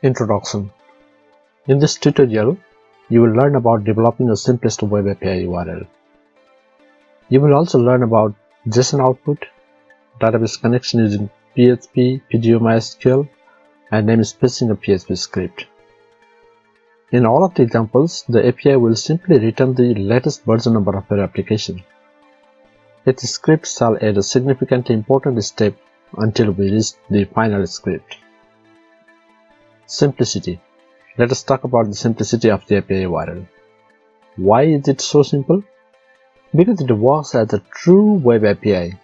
Introduction. In this tutorial, you will learn about developing the simplest web API URL. You will also learn about JSON output, database connection using PHP, PDO MySQL, and namespacing of PHP Script. In all of the examples, the API will simply return the latest version number of your application. Its script shall add a significantly important step until we reach the final script. Simplicity. Let us talk about the simplicity of the API URL. Why is it so simple? Because it works as a true web API.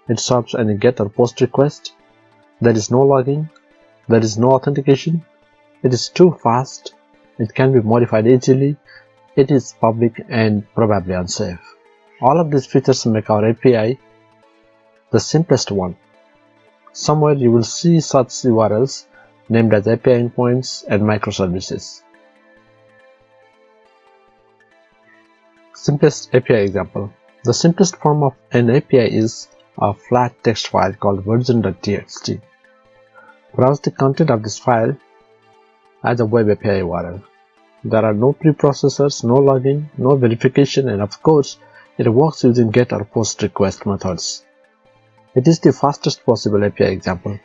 It serves any GET or POST request. There is no logging. There is no authentication. It is too fast. It can be modified easily. It is public and probably unsafe. All of these features make our API the simplest one. Somewhere you will see such URLs named as API Endpoints and Micro-services. Simplest API example. The simplest form of an API is a flat text file called version.txt. Browse the content of this file as a web API URL. There are no preprocessors, no logging, no verification, and of course, it works using GET or POST request methods. It is the fastest possible API example.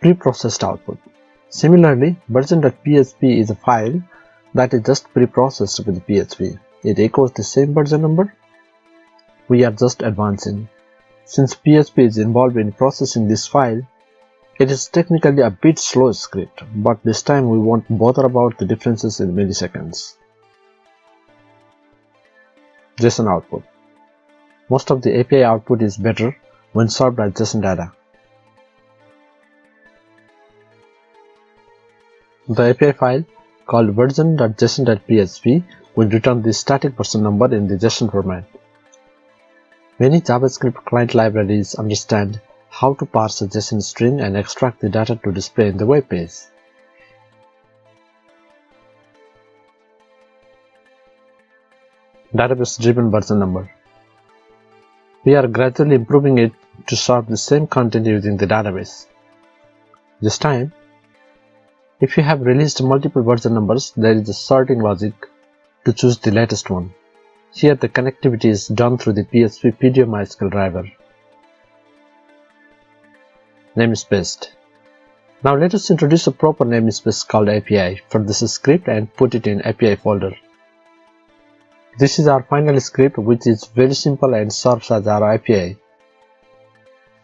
Preprocessed output. Similarly, version.php is a file that is just preprocessed with PHP. It echoes the same version number. We are just advancing. Since PHP is involved in processing this file, it is technically a bit slow script, but this time we won't bother about the differences in milliseconds. JSON output. Most of the API output is better when served as JSON data. The API file called version.json.php will return the static version number in the JSON format. Many JavaScript client libraries understand how to parse a JSON string and extract the data to display in the web page. Database-driven version number. We are gradually improving it to serve the same content using the database. This time, if you have released multiple version numbers, there is a sorting logic to choose the latest one. Here the connectivity is done through the PHP PDO MySQL driver. Namespaced. Now let us introduce a proper namespace called API for this script and put it in API folder. This is our final script, which is very simple and serves as our API.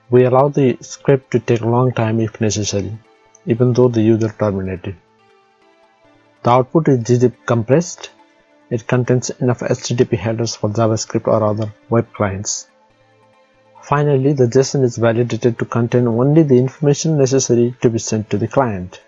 We allow the script to take a long time if necessary, even though the user terminated. The output is gzip compressed. It contains enough HTTP headers for JavaScript or other web clients. Finally, the JSON is validated to contain only the information necessary to be sent to the client.